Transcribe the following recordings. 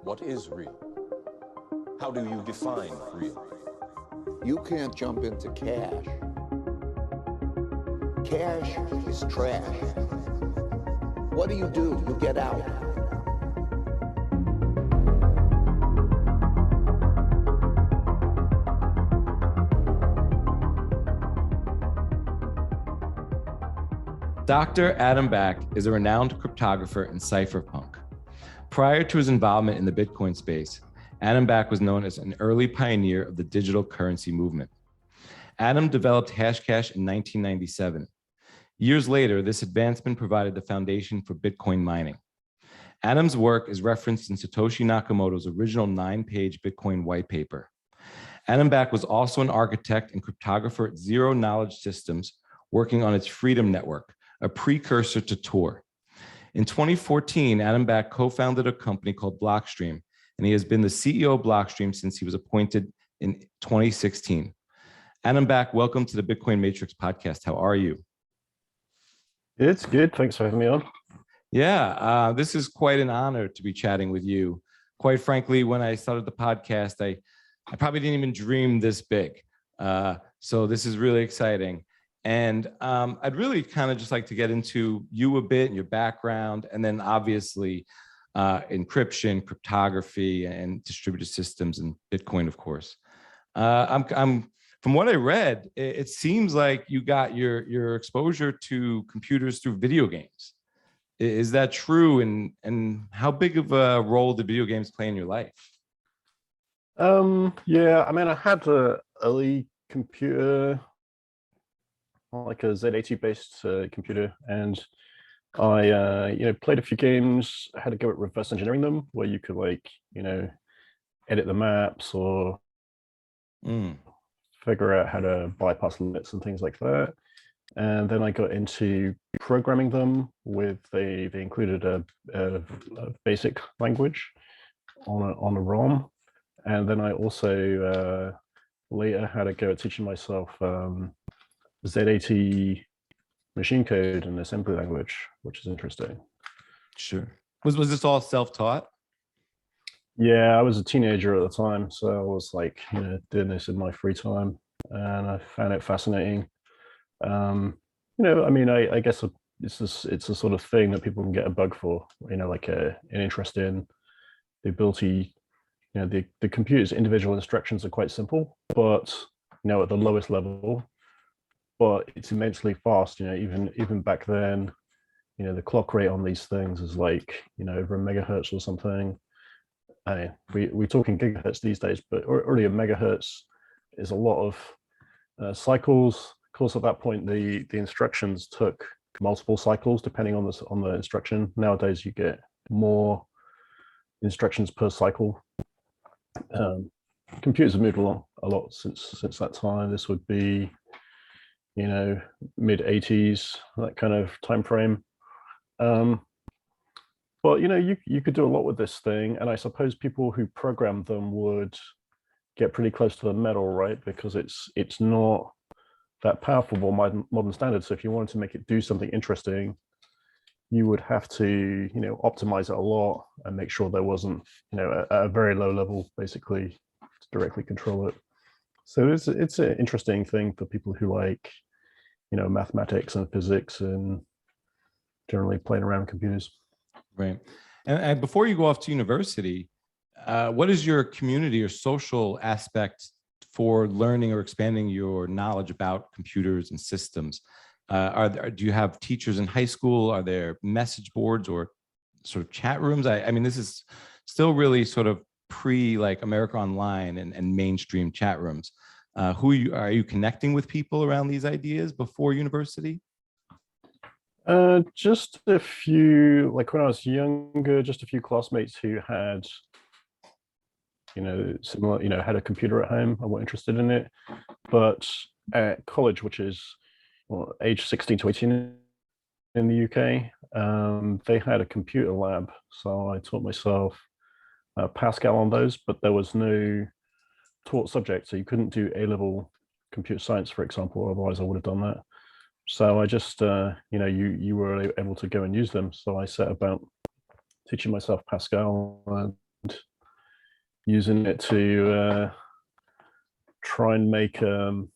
What is real? How do you define real? You can't jump into cash. Cash is trash. What do? You get out. Dr. Adam Back is a renowned cryptographer and cypherpunk. Prior to his involvement in the Bitcoin space, Adam Back was known as an early pioneer of the digital currency movement. Adam developed Hashcash in 1997. Years later, this advancement provided the foundation for Bitcoin mining. Adam's work is referenced in Satoshi Nakamoto's original 9-page Bitcoin white paper. Adam Back was also an architect and cryptographer at Zero Knowledge Systems, working on its Freedom Network, a precursor to Tor. In 2014, Adam Back co-founded a company called Blockstream, and he has been the CEO of Blockstream since he was appointed in 2016. Adam Back, welcome to the Bitcoin Matrix podcast. How are you? It's good. Thanks for having me on. Yeah, this is quite an honor to be chatting with you. Quite frankly, when I started the podcast, I probably didn't even dream this big. So this is really exciting. And I'd really kind of just like to get into you a bit and your background, and then obviously encryption, cryptography, and distributed systems, and Bitcoin, of course. From what I read, it seems like you got your exposure to computers through video games. Is that true? And how big of a role did video games play in your life? Yeah, I mean, I had an early computer, like a Z80 based computer, and I played a few games. I had to go at reverse engineering them, where you could edit the maps or figure out how to bypass limits and things like that. And then I got into programming them with they included a basic language on a ROM, and then I also later had to go at teaching myself Z80 machine code and assembly language, which is interesting. Sure. Was this all self-taught? Yeah, I was a teenager at the time, so I was doing this in my free time, and I found it fascinating. I mean, I guess it's a sort of thing that people can get a bug for, like an interest in the ability. The computer's individual instructions are quite simple, but at the lowest level, but it's immensely fast. Even back then, the clock rate on these things is over a megahertz or something. I mean, we're talking gigahertz these days, but already a megahertz is a lot of cycles. Of course, at that point, the instructions took multiple cycles depending on the instruction. Nowadays, you get more instructions per cycle. Computers have moved along a lot since that time. This would be mid 80s, that kind of time frame. But you could do a lot with this thing, and I suppose people who programmed them would get pretty close to the metal, right? Because it's not that powerful by modern standards. So if you wanted to make it do something interesting, you would have to optimize it a lot and make sure there wasn't at a very low level basically to directly control it. So it's an interesting thing for people who like mathematics and physics and generally playing around with computers. Right. And before you go off to university, what is your community or social aspect for learning or expanding your knowledge about computers and systems? Do you have teachers in high school? Are there message boards or sort of chat rooms? I mean, this is still really sort of America Online and mainstream chat rooms. Are you connecting with people around these ideas before university? Just a few, when I was younger, just a few classmates who had, similar, had a computer at home and were interested in it. But at college, which is age 16 to 18 in the UK, they had a computer lab. So I taught myself Pascal on those, but there was no taught subject. So you couldn't do A-level computer science, for example, otherwise I would have done that. So I just, you were able to go and use them. So I set about teaching myself Pascal, and using it to try and make some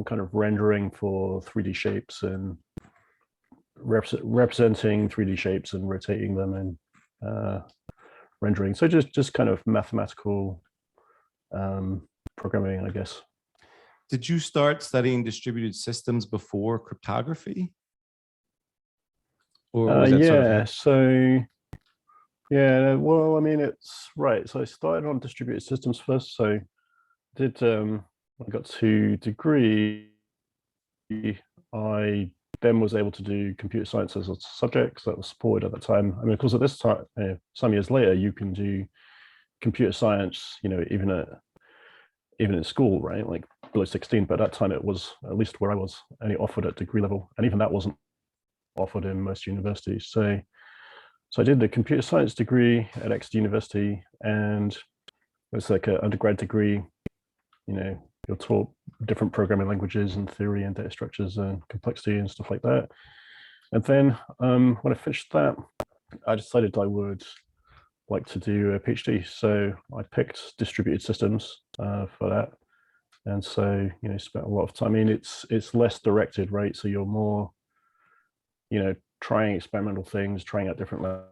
kind of rendering for 3D shapes and representing 3D shapes and rotating them and rendering. So just kind of mathematical programming, I guess. Did you start studying distributed systems before cryptography? Or was that yeah, so yeah, well, I mean, it's right. So I started on distributed systems first. So I did I got to degree, I then was able to do computer science as a subject because that was supported at the time. I mean, of course, at this time, some years later, you can do computer science, even in school, right? Like below 16, but at that time it was, at least where I was, only offered at degree level, and even that wasn't offered in most universities. So I did the computer science degree at Exeter University, and it's like an undergrad degree. You're taught different programming languages and theory and data structures and complexity and stuff like that. And then when I finished that, I decided I would like to do a PhD. So I picked distributed systems for that. And so, spent a lot of time. I mean, it's less directed, right? So you're more, trying experimental things, trying out different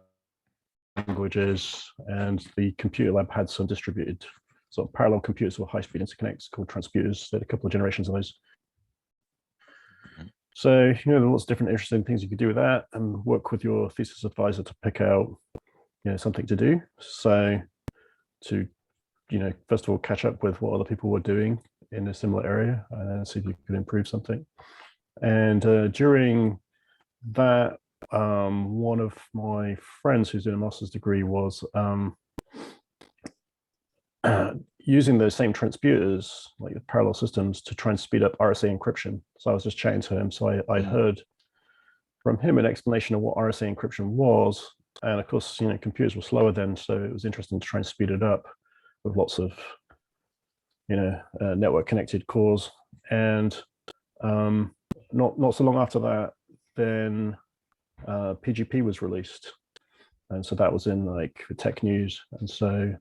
languages. And the computer lab had some distributed sort of parallel computers with high-speed interconnects called transputers. They had a couple of generations of those. So, there are lots of different interesting things you could do with that, and work with your thesis advisor to pick out, something to do. So to, first of all, catch up with what other people were doing in a similar area and then see if you could improve something. And during that, one of my friends who's doing a master's degree was using those same transputers, like the parallel systems, to try and speed up RSA encryption. So I was just chatting to him. So I heard from him an explanation of what RSA encryption was. And of course, computers were slower then, so it was interesting to try and speed it up with lots of, network connected cores. And not so long after that, then PGP was released. And so that was in like the tech news. And so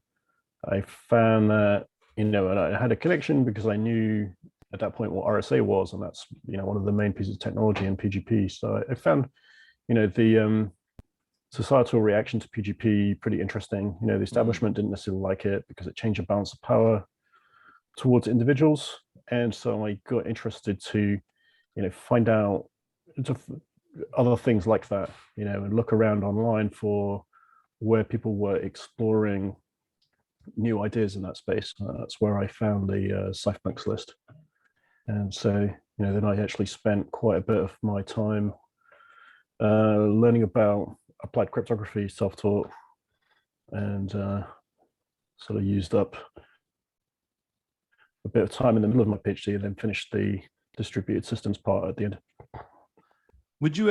I found that, and I had a connection because I knew at that point what RSA was, and that's, one of the main pieces of technology in PGP. So I found, the societal reaction to PGP pretty interesting. The establishment didn't necessarily like it because it changed the balance of power towards individuals. And so I got interested to, find out other things like that, and look around online for where people were exploring new ideas in that space. That's where I found the Cypherpunks list. And so, then I actually spent quite a bit of my time learning about applied cryptography, self-taught, and sort of used up a bit of time in the middle of my PhD and then finished the distributed systems part at the end. Would you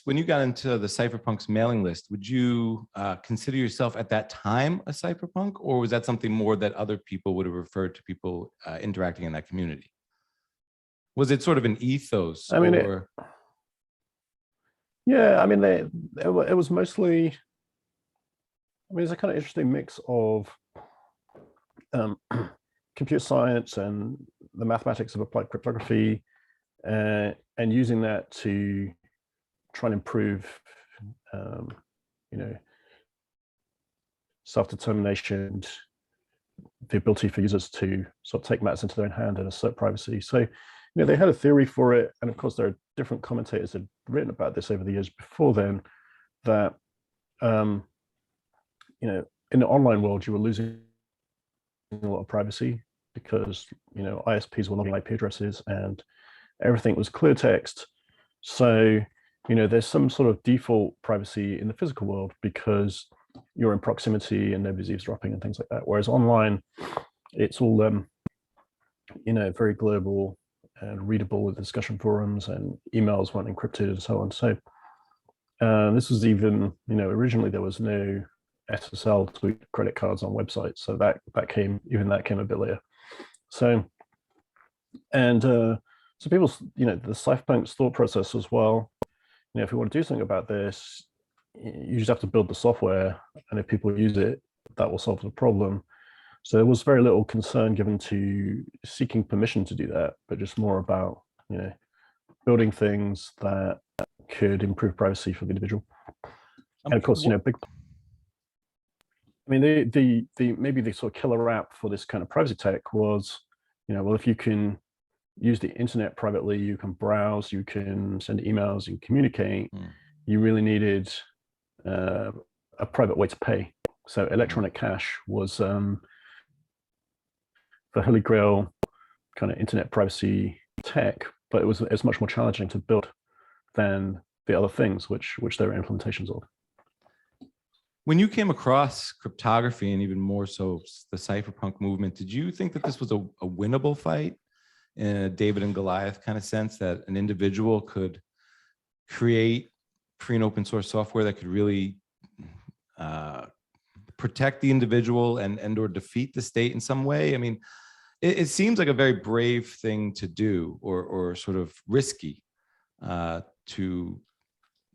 when you got into the Cypherpunks mailing list, would you consider yourself at that time a cypherpunk, or was that something more that other people would have referred to people interacting in that community? Was it sort of an ethos? I mean, or... Yeah, I mean, it was mostly, I mean, it's a kind of interesting mix of computer science and the mathematics of applied cryptography, and using that to try and improve, self-determination, the ability for users to sort of take matters into their own hand and assert privacy. So, they had a theory for it. And of course, there are different commentators that had written about this over the years before then, that, in the online world, you were losing a lot of privacy because, ISPs were logging IP addresses and everything was clear text. So, there's some sort of default privacy in the physical world because you're in proximity and nobody's eavesdropping and things like that. Whereas online, it's all, very global and readable with discussion forums, and emails weren't encrypted and so on. So this was even, originally there was no SSL to credit cards on websites. So that came a bit later. So, and so people, the Cypherpunks thought process as well, if you want to do something about this, you just have to build the software, and if people use it, that will solve the problem. So there was very little concern given to seeking permission to do that, but just more about, building things that could improve privacy for the individual. And of course, big. I mean, the maybe the sort of killer app for this kind of privacy tech was, well, if you can use the internet privately, you can browse, you can send emails, you can communicate. You really needed a private way to pay. So electronic cash was the holy grail kind of internet privacy tech, but it's much more challenging to build than the other things which there are implementations of. When you came across cryptography, and even more so the cypherpunk movement, did you think that this was a winnable fight in a David and Goliath kind of sense, that an individual could create free and open source software that could really protect the individual and or defeat the state in some way? I mean, it seems like a very brave thing to do, or sort of risky to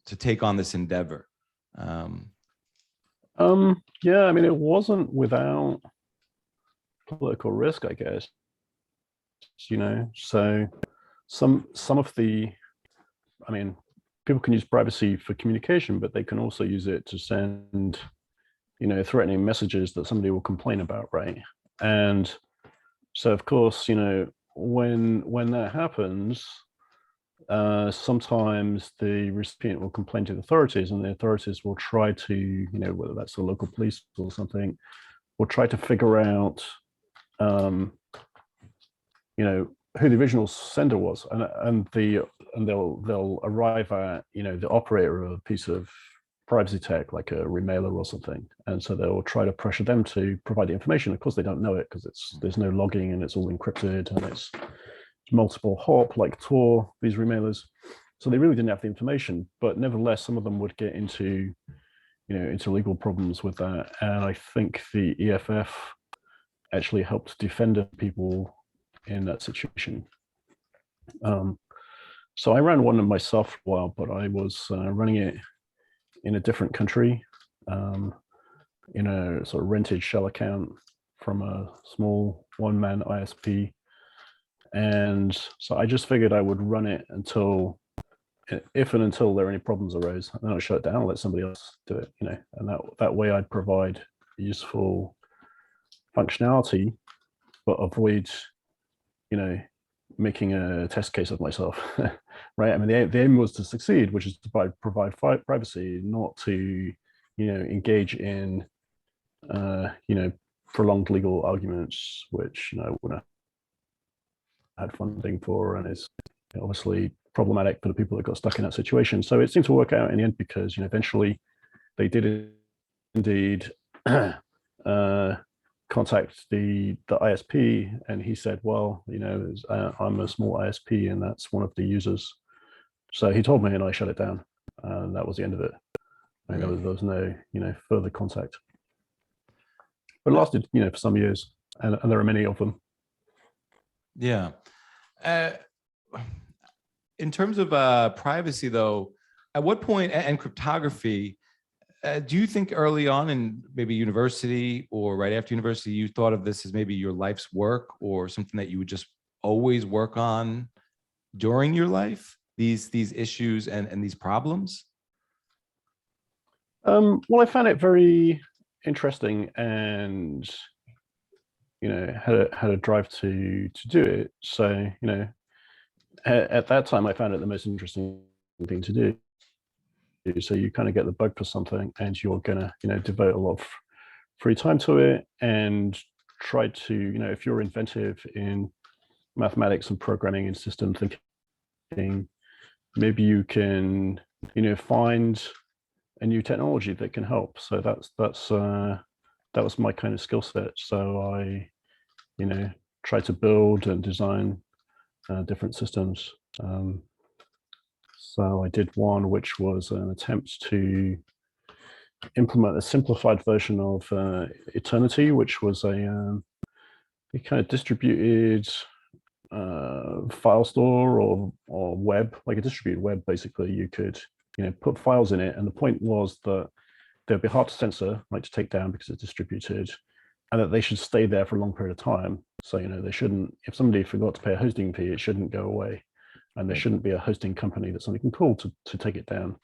take on this endeavor. Yeah, I mean, it wasn't without political risk, I guess. So some of the, I mean, people can use privacy for communication, but they can also use it to send, threatening messages that somebody will complain about, right? And so, of course, when that happens, sometimes the recipient will complain to the authorities, and the authorities will try to, whether that's the local police or something, will try to figure out, who the original sender was, and they'll arrive at, the operator of a piece of privacy tech, like a remailer or something, and so they'll try to pressure them to provide the information. Of course, they don't know it because there's no logging and it's all encrypted and it's multiple hop like Tor, these remailers. So they really didn't have the information, but nevertheless, some of them would get into, into legal problems with that. And I think the EFF actually helped defend people in that situation. So I ran one of myself for a while, but I was running it in a different country, in a sort of rented shell account from a small one-man ISP. And so I just figured I would run it until there are any problems arose, and then I'll shut it down and let somebody else do it, and that way I'd provide useful functionality, but avoid, making a test case of myself, right? I mean, the aim was to succeed, which is to provide privacy, not to, engage in, prolonged legal arguments, which, I wouldn't have had funding for, and is obviously problematic for the people that got stuck in that situation. So it seemed to work out in the end, because, eventually they did indeed contact the ISP, and he said, well, I'm a small ISP and that's one of the users. So he told me, and I shut it down, and that was the end of it. I mean, there was no, further contact. But it lasted, for some years, and there are many of them. Yeah. In terms of privacy, though, at what point, and cryptography, do you think early on in maybe university or right after university, you thought of this as maybe your life's work, or something that you would just always work on during your life, these issues and these problems? Well, I found it very interesting, and had a drive to do it. So at that time, I found it the most interesting thing to do. So you kind of get the bug for something, and you're gonna devote a lot of free time to it, and try to if you're inventive in mathematics and programming and system thinking, maybe you can find a new technology that can help. So that was my kind of skill set. So I try to build and design different systems. So I did one which was an attempt to implement a simplified version of Eternity, which was a kind of distributed file store or web, like a distributed web. Basically, you could put files in it, and the point was that they'd be hard to censor, like to take down because it's distributed. and that they should stay there for a long period of time. So, they shouldn't, if somebody forgot to pay a hosting fee, it shouldn't go away. And there shouldn't be a hosting company that somebody can call to take it down.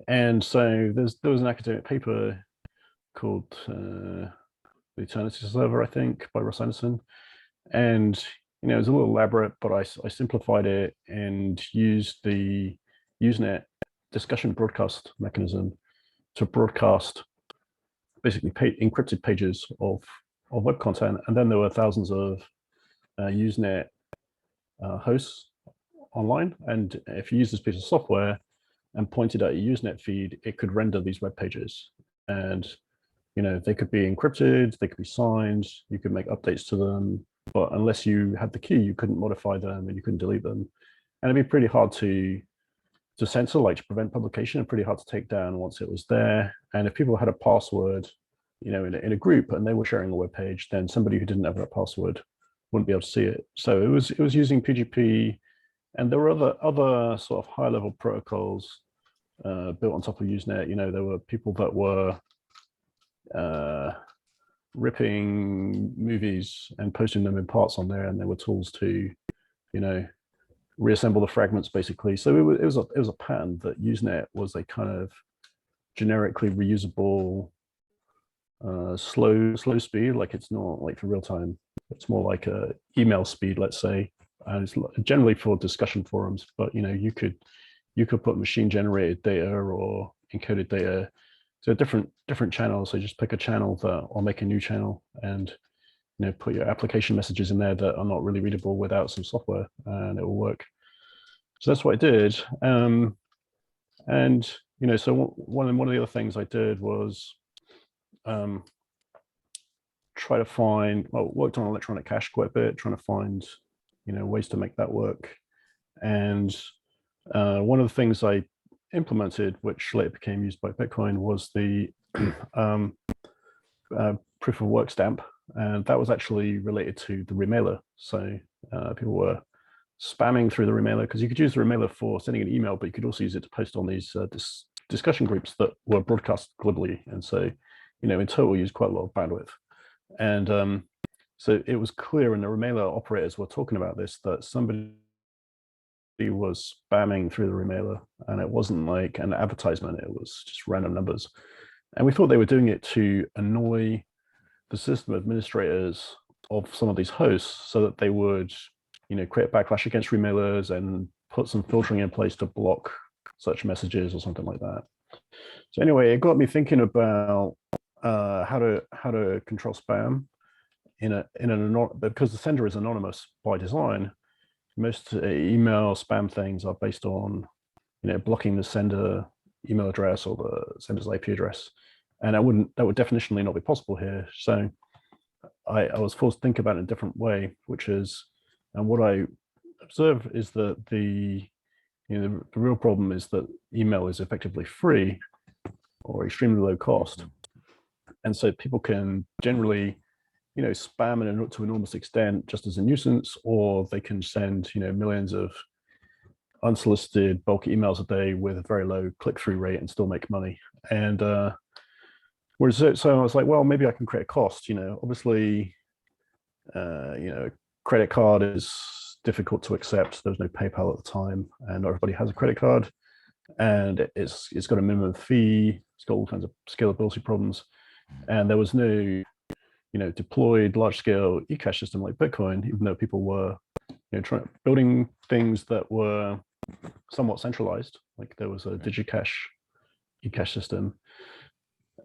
And so there was an academic paper called The Eternity Server, I think, by Ross Anderson. And, it was a little elaborate, but I simplified it and used the Usenet discussion broadcast mechanism to broadcast basically encrypted pages of web content. And then there were thousands of Usenet hosts online. And if you use this piece of software and pointed at a Usenet feed, it could render these web pages. And, they could be encrypted, they could be signed, you could make updates to them, but unless you had the key, you couldn't modify them and you couldn't delete them. And it'd be pretty hard to censor, like to prevent publication, and pretty hard to take down once it was there. And if people had a password, in a group and they were sharing a web page, then somebody who didn't have that password wouldn't be able to see it. So it was using PGP, and there were other sort of high level protocols built on top of Usenet. There were people that were ripping movies and posting them in parts on there, and there were tools to, reassemble the fragments basically. So it was a pattern that Usenet was a kind of generically reusable slow speed. Like, it's not like for real time, it's more like a email speed, let's say, and it's generally for discussion forums. But you could put machine generated data or encoded data to different channels. So just pick a channel or make a new channel, and put your application messages in there that are not really readable without some software, and it will work. So that's what I did. And so one of the other things I did was try to find, worked on electronic cash quite a bit, trying to find ways to make that work. And one of the things I implemented, which later became used by Bitcoin, was the proof of work stamp. And that was actually related to the remailer. So people were spamming through the remailer, because you could use the remailer for sending an email, but you could also use it to post on these discussion groups that were broadcast globally. And so, in total, used quite a lot of bandwidth. And so it was clear, and the remailer operators were talking about this, that somebody was spamming through the remailer, and it wasn't like an advertisement, it was just random numbers. And we thought they were doing it to annoy the system administrators of some of these hosts, so that they would, create backlash against remailers and put some filtering in place to block such messages or something like that. So anyway, it got me thinking about how to control spam because the sender is anonymous by design. Most email spam things are based on, blocking the sender email address or the sender's IP address, and that would definitionally not be possible here. So I was forced to think about it in a different way, which is, and what I observe is that the real problem is that email is effectively free or extremely low cost, and so people can generally spam to an enormous extent just as a nuisance, or they can send millions of unsolicited bulk emails a day with a very low click-through rate and still make money. And so I was like, well, maybe I can create a cost. Obviously, credit card is difficult to accept. There was no PayPal at the time, and not everybody has a credit card, and it's got a minimum fee. It's got all kinds of scalability problems, and there was no deployed large-scale ecash system like Bitcoin, even though people were building things that were somewhat centralized. Like there was a digicash ecash system,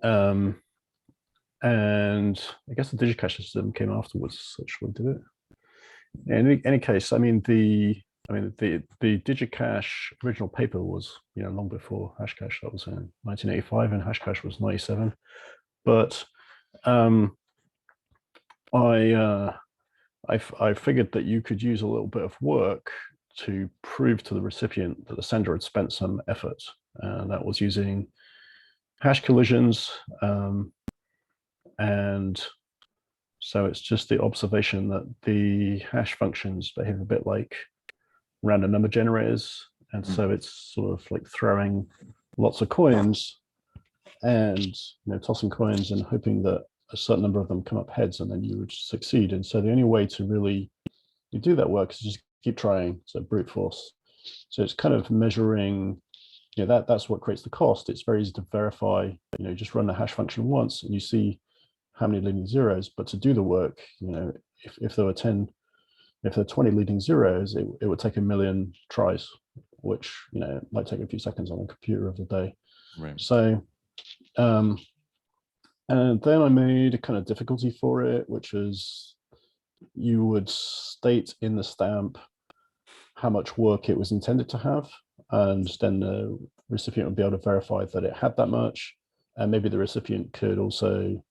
and I guess the digicash system came afterwards. Actually, did it? In any case, the digicash original paper was long before Hashcash. That was in 1985, and Hashcash was 97. But I figured that you could use a little bit of work to prove to the recipient that the sender had spent some effort, and that was using hash collisions. And so it's just the observation that the hash functions behave a bit like random number generators, and so it's sort of like throwing lots of coins and tossing coins and hoping that a certain number of them come up heads, and then you would succeed. And so the only way to really do that work is just keep trying, so brute force. So it's kind of measuring, that's what creates the cost. It's very easy to verify, just run the hash function once and you see how many leading zeros. But to do the work, if there were 20 leading zeros, it would take 1 million tries, which might take a few seconds on a computer of the day. Right. So and then I made a kind of difficulty for it, which is you would state in the stamp how much work it was intended to have, and then the recipient would be able to verify that it had that much. And maybe the recipient could also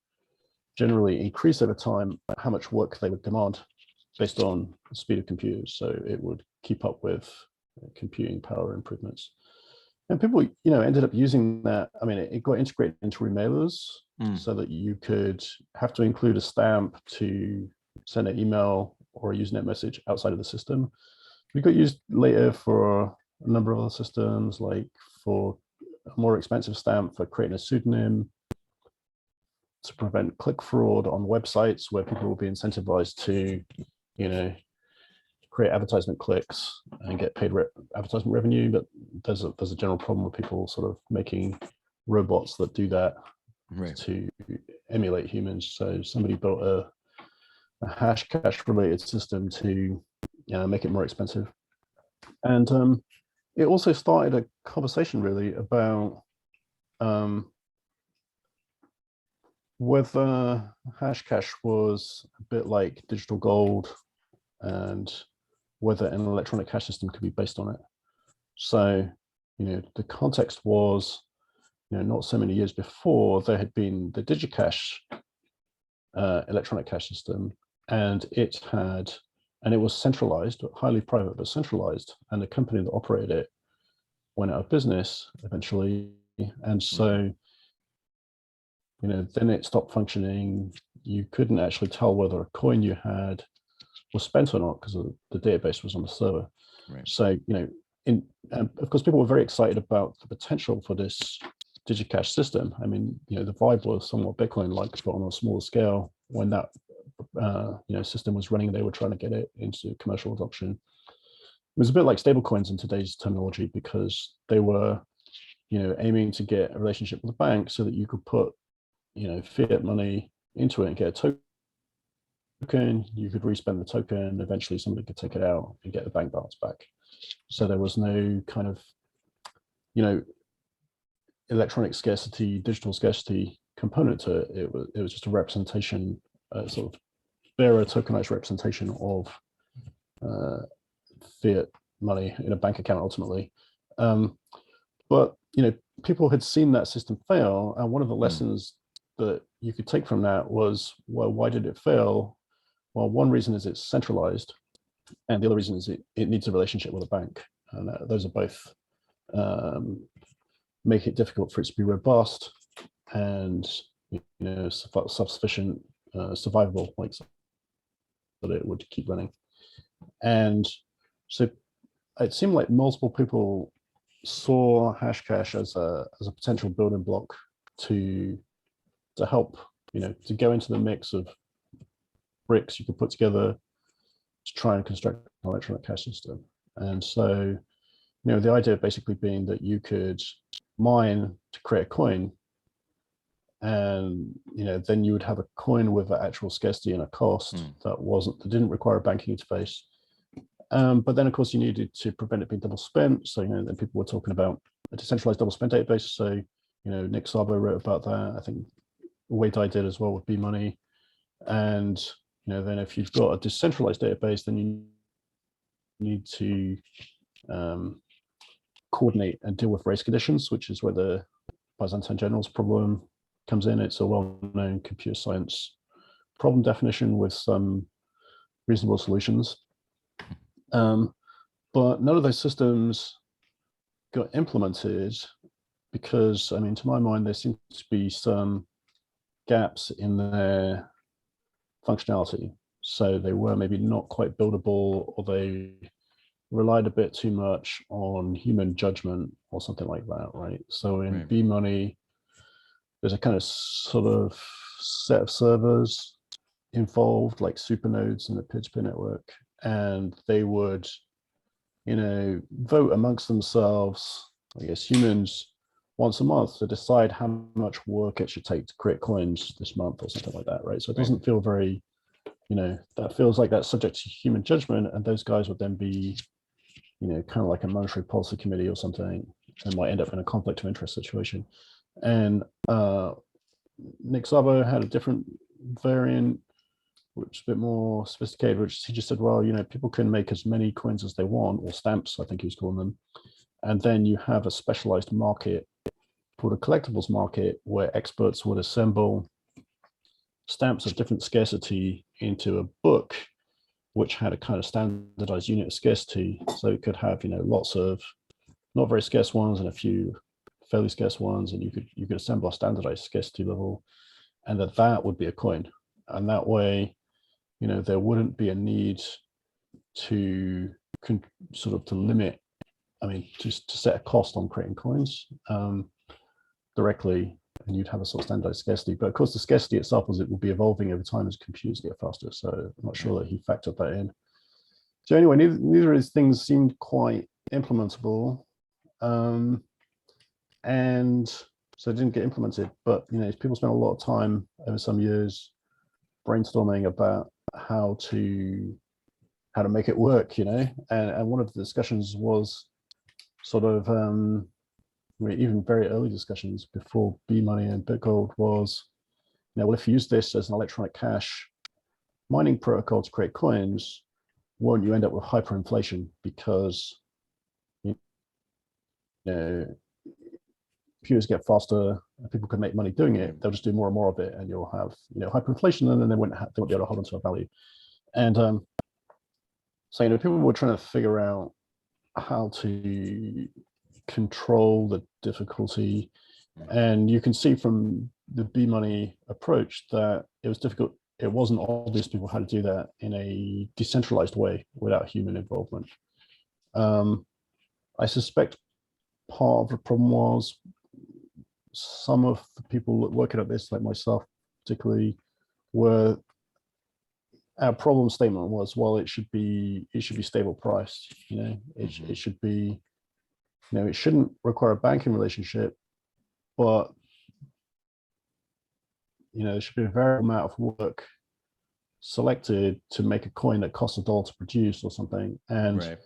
generally increase over time how much work they would demand based on the speed of computers. So it would keep up with computing power improvements. And people, ended up using that. I mean, it got integrated into remailers so that you could have to include a stamp to send an email or a Usenet message outside of the system. It got used later for a number of other systems, like for a more expensive stamp for creating a pseudonym, to prevent click fraud on websites where people will be incentivized to, create advertisement clicks and get paid advertisement revenue. But there's a general problem with people sort of making robots that do that to emulate humans. So somebody built a Hashcash related system to make it more expensive. And it also started a conversation really about whether Hashcash was a bit like digital gold and whether an electronic cash system could be based on it. So, the context was, not so many years before, there had been the DigiCash electronic cash system, and it was centralized, highly private, but centralized. And the company that operated it went out of business eventually. And so, then it stopped functioning. You couldn't actually tell whether a coin you had was spent or not because the database was on the server. Right. So, of course, people were very excited about the potential for this DigiCash system. I mean, the vibe was somewhat Bitcoin-like, but on a smaller scale. When that system was running, they were trying to get it into commercial adoption. It was a bit like stablecoins in today's terminology, because they were, aiming to get a relationship with the bank so that you could put, fiat money into it and get a token. You could respend the token. Eventually, somebody could take it out and get the bank balance back. So there was no kind of, electronic scarcity, digital scarcity component to it. It was just a representation, sort of bearer tokenized representation of fiat money in a bank account ultimately. But people had seen that system fail, and one of the lessons that you could take from that was, well, why did it fail? Well, one reason is it's centralized, and the other reason is it needs a relationship with a bank, and those are both make it difficult for it to be robust and self-sufficient, survivable, like so that it would keep running. And so it seemed like multiple people saw Hashcash as a potential building block to help, to go into the mix of bricks you could put together to try and construct an electronic cash system. And so, the idea basically being that you could mine to create a coin, and then you would have a coin with an actual scarcity and a cost that didn't require a banking interface. But then, of course, you needed to prevent it being double spent. So, then people were talking about a decentralized double spent database. So, Nick Szabo wrote about that. I think Wei Dai did as well with B-Money. And, then if you've got a decentralized database, then you need to coordinate and deal with race conditions, which is where the Byzantine generals problem comes in. It's a well-known computer science problem definition with some reasonable solutions. But none of those systems got implemented because, I mean, to my mind, there seems to be some gaps in their functionality. So they were maybe not quite buildable, or they relied a bit too much on human judgment or something like that, right? So in B-Money, there's a kind of sort of set of servers involved, like supernodes in the peer-to-peer network, and they would, vote amongst themselves, I guess humans, once a month to decide how much work it should take to create coins this month or something like that, right? So it doesn't feel very, that feels like that's subject to human judgment, and those guys would then be, kind of like a monetary policy committee or something, and might end up in a conflict of interest situation. And Nick Szabo had a different variant, which is a bit more sophisticated, which he just said, well, people can make as many coins as they want, or stamps, I think he was calling them. And then you have a specialized market called a collectibles market, where experts would assemble stamps of different scarcity into a book, which had a kind of standardized unit of scarcity. So it could have, lots of not very scarce ones and a few fairly scarce ones, and you could assemble a standardized scarcity level, and that would be a coin. And that way, there wouldn't be a need to to limit, to set a cost on creating coins directly, and you'd have a sort of standardized scarcity. But of course, the scarcity itself it will be evolving over time as computers get faster. So I'm not sure that he factored that in. So anyway, neither of these things seemed quite implementable. And so it didn't get implemented, but people spent a lot of time over some years brainstorming about how to make it work, and one of the discussions was sort of even very early discussions before B-Money and BitGold was, well, if you use this as an electronic cash mining protocol to create coins, won't you end up with hyperinflation? Because computers get faster and people can make money doing it, they'll just do more and more of it, and you'll have hyperinflation, and then they won't be able to hold onto a value. And so people were trying to figure out how to control the difficulty, and you can see from the B-Money approach that it was difficult. It wasn't obvious people how to do that in a decentralized way without human involvement. I suspect part of the problem was some of the people working at this, like myself particularly, were our problem statement was, well, it should be stable priced. It should be, it shouldn't require a banking relationship, but there should be a variable amount of work selected to make a coin that costs $1 to produce or something. And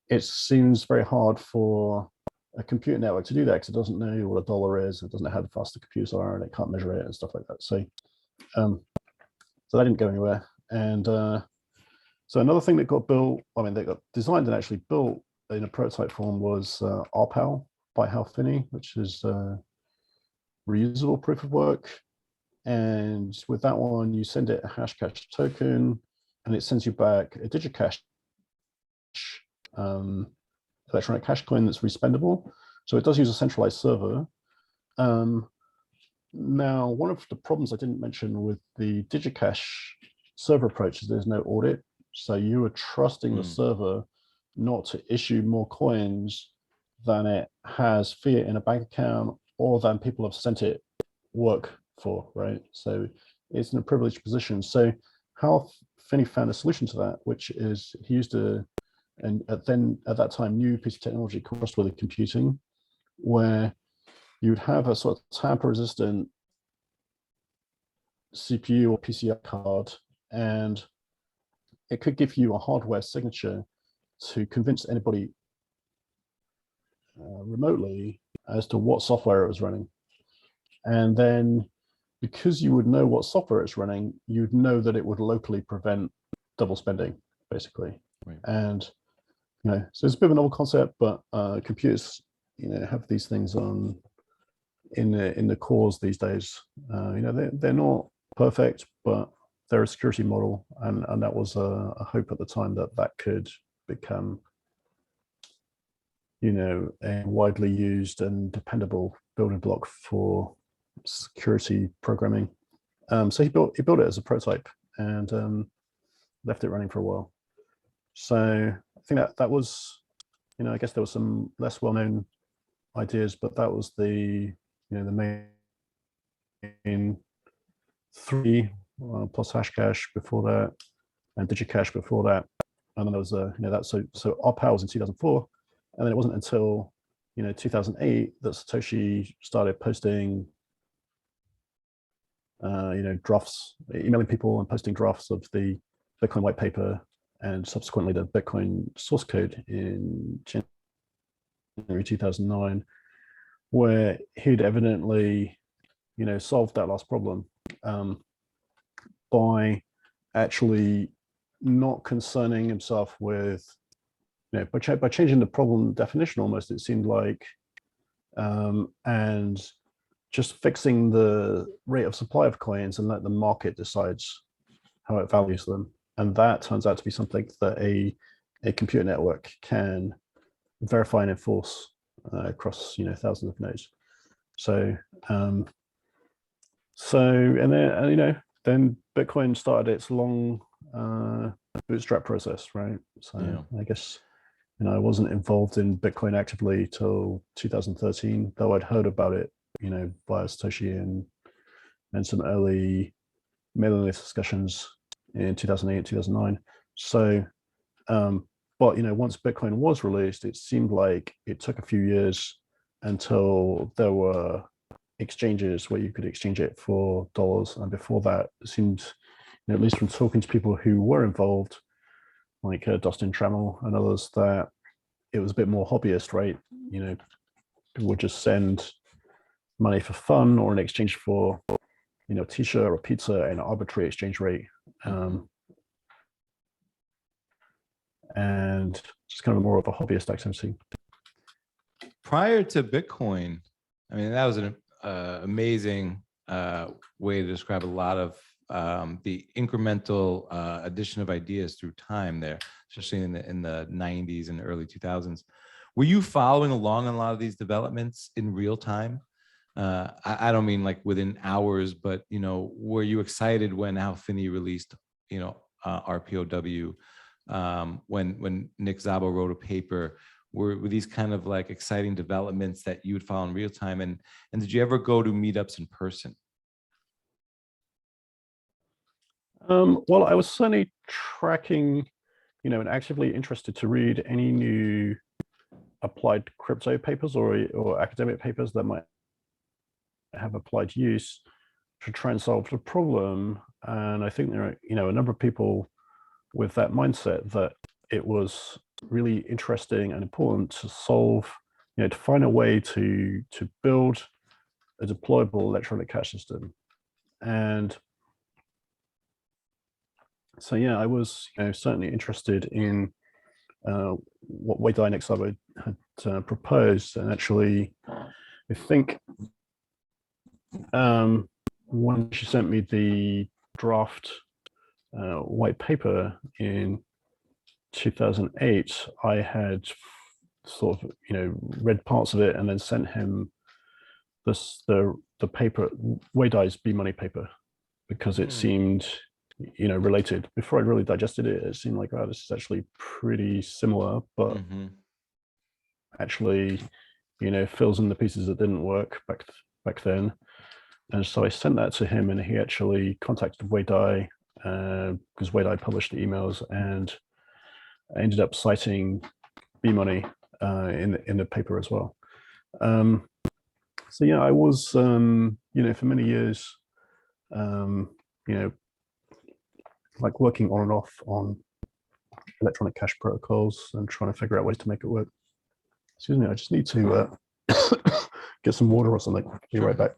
it seems very hard for a computer network to do that, because it doesn't know what $1 is, it doesn't know how fast the computers are, and it can't measure it and stuff like that. So so that didn't go anywhere. And so another thing that got built, they got designed and actually built in a prototype form, was RPAL by Hal Finney, which is reusable proof of work. And with that one, you send it a Hashcash token, and it sends you back a digicash electronic cash coin that's respendable. So it does use a centralized server. Now, one of the problems I didn't mention with the digicash server approach is there's no audit. So you are trusting the server not to issue more coins than it has fiat in a bank account, or than people have sent it work for, right? So it's in a privileged position. So Hal Finney found a solution to that, which is he used at that time, new piece of technology called trustworthy computing, where you'd have a sort of tamper-resistant CPU or PCI card, and it could give you a hardware signature to convince anybody remotely as to what software it was running. And then, because you would know what software it's running, you'd know that it would locally prevent double spending, basically. And so it's a bit of a novel concept, but computers, have these things in the cores these days. They're not perfect, but they're a security model, and that was a hope at the time that could become, a widely used and dependable building block for security programming. So he built it as a prototype, and left it running for a while. So I think that was, I guess there were some less well-known ideas, but that was the, the main 3 plus Hashcash before that, and DigiCash before that. And then there was so our power was in 2004, and then it wasn't until 2008 that Satoshi started posting drafts, emailing people and posting drafts of the Bitcoin white paper and subsequently the Bitcoin source code in January 2009, where he'd evidently solved that last problem by actually not concerning himself with by changing the problem definition almost, it seemed like, and just fixing the rate of supply of coins and let the market decides how it values them. And that turns out to be something that a computer network can verify and enforce across thousands of nodes. So then Bitcoin started its long bootstrap process, right? So yeah. I guess I wasn't involved in Bitcoin actively till 2013, though I'd heard about it via Satoshi and some early mailing list discussions in 2008, 2009. So but once Bitcoin was released, it seemed like it took a few years until there were exchanges where you could exchange it for dollars. And before that, it seemed, at least from talking to people who were involved, like Dustin Trammell and others, that it was a bit more hobbyist, right? People would just send money for fun or in exchange for, a t-shirt or pizza at an arbitrary exchange rate. And just kind of more of a hobbyist activity. Prior to Bitcoin, I mean, that was an amazing way to describe a lot of the incremental addition of ideas through time there, especially in the 90s and early 2000s. Were you following along on a lot of these developments in real time? I don't mean like within hours, but were you excited when Al Finney released RPOW, when Nick Szabo wrote a paper? Were these kind of like exciting developments that you would follow in real time? And did you ever go to meetups in person? Well, I was certainly tracking, and actively interested to read any new applied crypto papers or academic papers that might have applied use to try and solve the problem. And I think there are, a number of people with that mindset that it was really interesting and important to solve, to find a way to build a deployable electronic cash system. And so, yeah, I was certainly interested in what Wei Dai and Nick Szabo had proposed. And actually, I think when she sent me the draft white paper in 2008, I had sort of read parts of it and then sent him the paper, Wei Dai's B-Money paper, because it seemed related. Before I'd really digested it, it seemed like, oh, this is actually pretty similar, but actually fills in the pieces that didn't work back then. And so I sent that to him, and he actually contacted Wei Dai because Wei Dai published the emails, and I ended up citing B-Money in the paper as well. So yeah, I was for many years like working on and off on electronic cash protocols and trying to figure out ways to make it work. Excuse me, I just need to get some water or something. Be right back.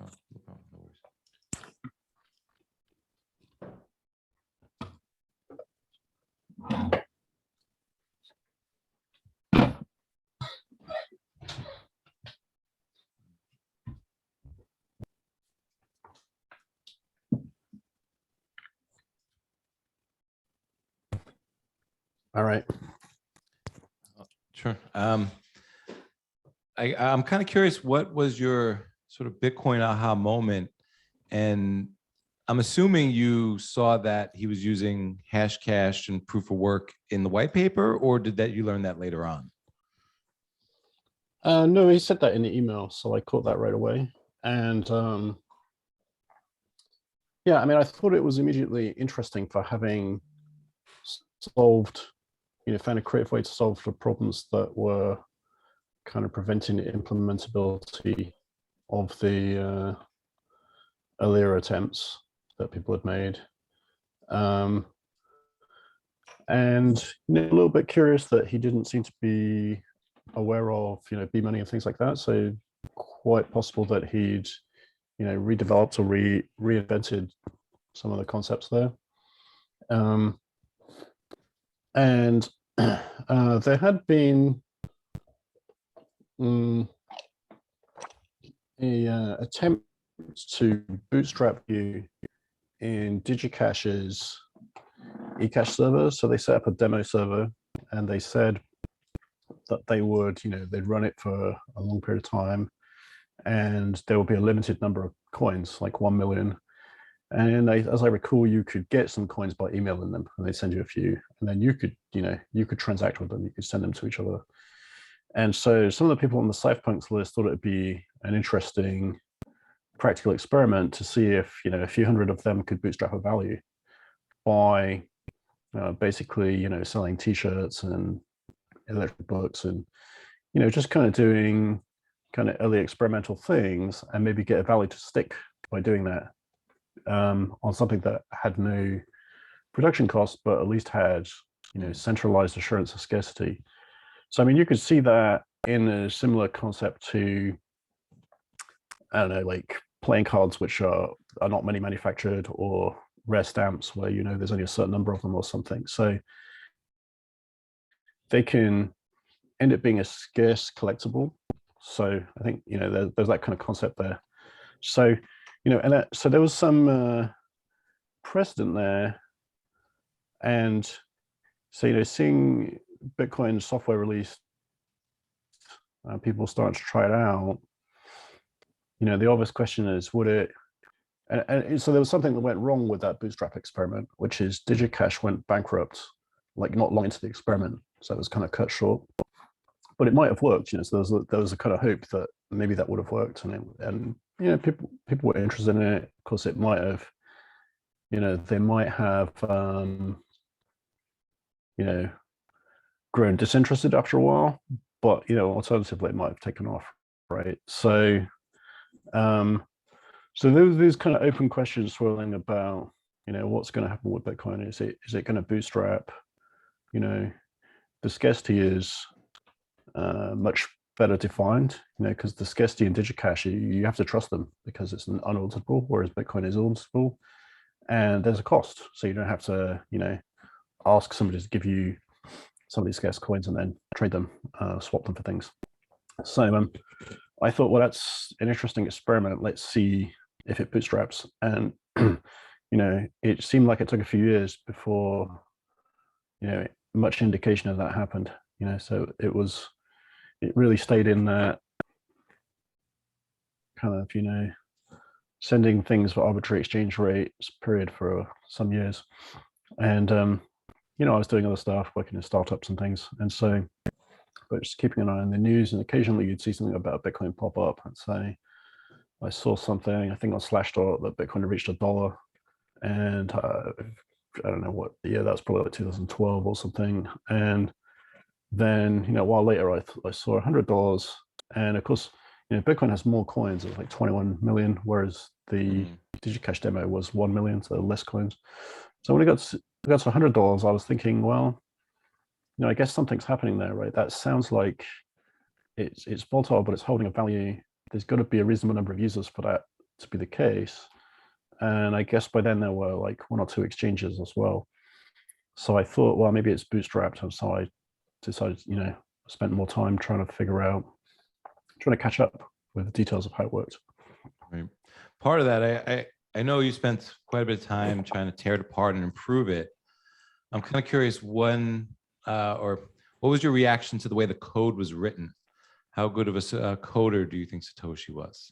All right. Sure. I'm kind of curious, what was your sort of Bitcoin aha moment? And I'm assuming you saw that he was using Hashcash and proof of work in the white paper, or did you learn that later on? No, he said that in the email, so I caught that right away. And Yeah, I mean, I thought it was immediately interesting for having solved, found a creative way to solve the problems that were kind of preventing the implementability of the earlier attempts that people had made. And a little bit curious that he didn't seem to be aware of, B-money and things like that. So quite possible that he'd, redeveloped or reinvented some of the concepts there. And there had been a attempt to bootstrap you in DigiCash's ecash server. So they set up a demo server and they said that they would, they'd run it for a long period of time and there will be a limited number of coins, like 1 million. And as I recall, you could get some coins by emailing them and they send you a few and then you could, you could transact with them, you could send them to each other. And so some of the people on the Cypherpunks list thought it'd be an interesting practical experiment to see if, a few hundred of them could bootstrap a value by basically, selling t-shirts and electric books and, just kind of doing kind of early experimental things and maybe get a value to stick by doing that on something that had no production costs, but at least had, centralized assurance of scarcity. So, I mean, you could see that in a similar concept to, I don't know, like playing cards, which are not many manufactured, or rare stamps where, there's only a certain number of them or something. So they can end up being a scarce collectible. So I think, there's that kind of concept there. So, and so there was some precedent there. And so, seeing Bitcoin software released, people starting to try it out, the obvious question is, would it, and so there was something that went wrong with that bootstrap experiment, which is DigiCash went bankrupt, like not long into the experiment. So it was kind of cut short, but it might have worked, so there was a kind of hope that maybe that would have worked. And people were interested in it. Of course, it might have, they might have, grown disinterested after a while, but, alternatively, it might have taken off, right? So, so those kind of open questions swirling about, what's going to happen with Bitcoin. Is it going to bootstrap? The scarcity is much better defined, because the scarcity in DigiCash, you have to trust them because it's unauditable, whereas Bitcoin is auditable, and there's a cost. So you don't have to, ask somebody to give you some of these scarce coins and then trade them, swap them for things. So I thought, well, that's an interesting experiment. Let's see if it bootstraps. And, it seemed like it took a few years before, much indication of that happened, so it really stayed in that kind of, sending things for arbitrary exchange rates period for some years. And, I was doing other stuff, working in startups and things. And so, but just keeping an eye on the news, and occasionally you'd see something about Bitcoin pop up and say, I saw something, I think on Slashdot, that Bitcoin had reached $1. And I don't know what year, that was probably like 2012 or something. And then, a while later, I saw $100. And of course, Bitcoin has more coins, it's like 21 million, whereas the DigiCash demo was 1 million, so less coins. So when it got to $100, I was thinking, well, I guess something's happening there, right? That sounds like it's volatile, but it's holding a value. There's got to be a reasonable number of users for that to be the case. And I guess by then there were like 1 or 2 exchanges as well. So I thought, well, maybe it's bootstrapped. And so I decided, spent more time trying to catch up with the details of how it worked. Right. Part of that, I know you spent quite a bit of time trying to tear it apart and improve it. I'm kind of curious when, or what was your reaction to the way the code was written? How good of a coder do you think Satoshi was?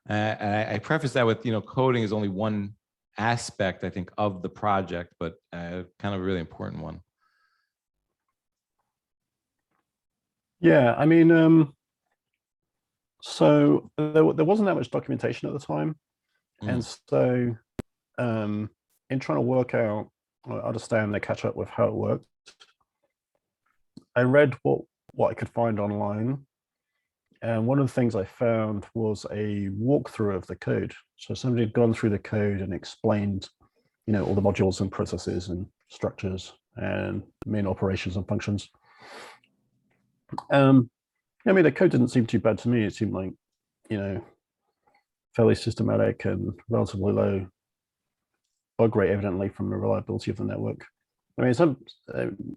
I preface that with, coding is only one aspect, I think, of the project, but kind of a really important one. Yeah, I mean, so there wasn't that much documentation at the time. And so in trying to work out or understand and catch up with how it worked, I read what I could find online. And one of the things I found was a walkthrough of the code. So somebody had gone through the code and explained, all the modules and processes and structures and main operations and functions. I mean, the code didn't seem too bad to me. It seemed like, fairly systematic and relatively low bug rate, evidently, from the reliability of the network. I mean,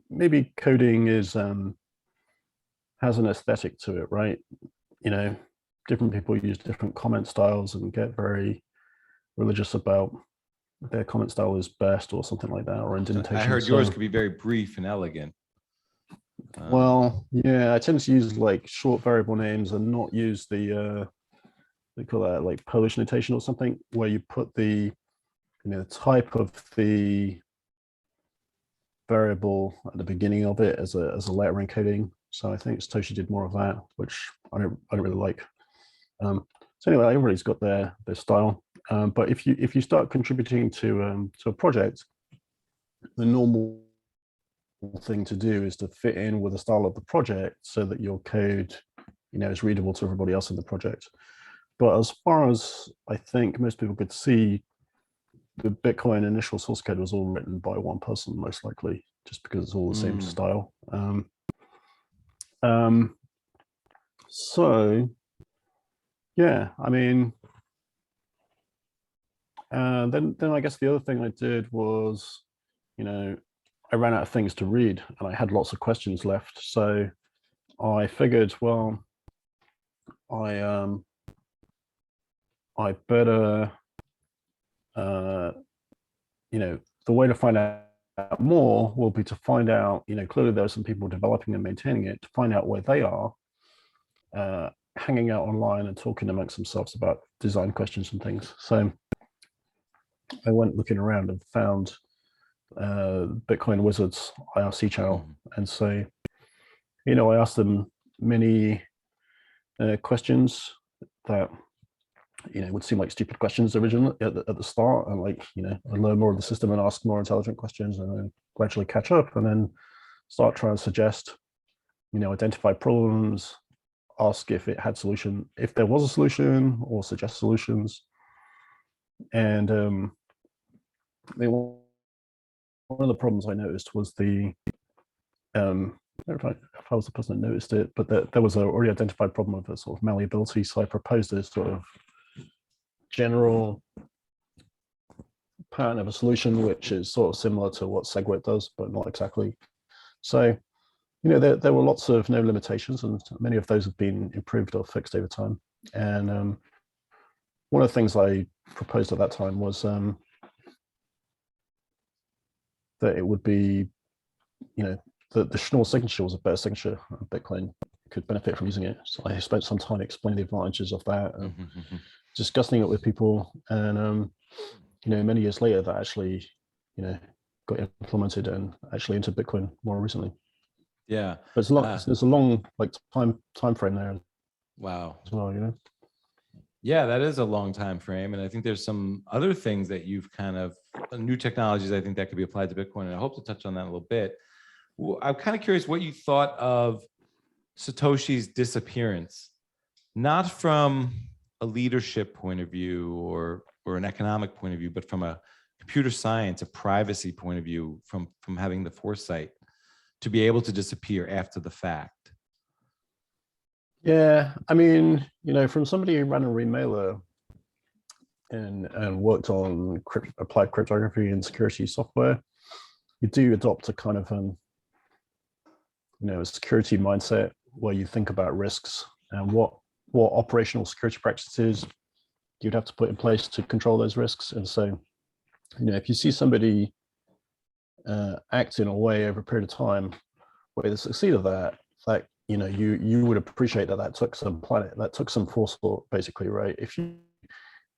maybe coding has an aesthetic to it, right? Different people use different comment styles and get very religious about their comment style is best or something like that, or indentation. I heard yours could be very brief and elegant. Well, yeah, I tend to use like short variable names and not use the they call that like Polish notation or something, where you put the type of the variable at the beginning of it as a letter encoding. So I think Satoshi did more of that, which I don't really like. So anyway, everybody's got their style. But if you start contributing to a project, the normal thing to do is to fit in with the style of the project so that your code, is readable to everybody else in the project. But as far as I think most people could see, the Bitcoin initial source code was all written by one person, most likely, just because it's all the same style. So yeah, I mean, then I guess the other thing I did was, I ran out of things to read and I had lots of questions left. So I figured, well, I better, the way to find out more will be to find out, clearly there are some people developing and maintaining it, to find out where they are, hanging out online and talking amongst themselves about design questions and things. So I went looking around and found Bitcoin Wizards IRC channel. And so, I asked them many questions that, would seem like stupid questions originally at the start, and I learn more of the system and ask more intelligent questions, and then gradually catch up, and then start trying to suggest, identify problems, ask if it had solution, if there was a solution, or suggest solutions. And one of the problems I noticed was the I don't know if I was the person that noticed it, but there was an already identified problem of a sort of malleability. So I proposed this sort of general pattern of a solution, which is sort of similar to what SegWit does, but not exactly. So, there were lots of known limitations, and many of those have been improved or fixed over time. And one of the things I proposed at that time was that it would be, the Schnorr signature was a better signature. Bitcoin could benefit from using it. So I spent some time explaining the advantages of that, and discussing it with people. And many years later, that actually, got implemented and actually into Bitcoin more recently. Yeah, but there's a long time frame there. Wow. As well, Yeah, that is a long time frame, and I think there's some other things that you've kind of new technologies I think that could be applied to Bitcoin, and I hope to touch on that a little bit. I'm kind of curious what you thought of Satoshi's disappearance, not from a leadership point of view or an economic point of view, but from a computer science, a privacy point of view, from having the foresight to be able to disappear after the fact. Yeah, I mean, from somebody who ran a remailer and worked on applied cryptography and security software, you do adopt a kind of a security mindset where you think about risks and what operational security practices you'd have to put in place to control those risks. And so, if you see somebody act in a way over a period of time where they succeed at that, you would appreciate that took some forethought, basically, right? If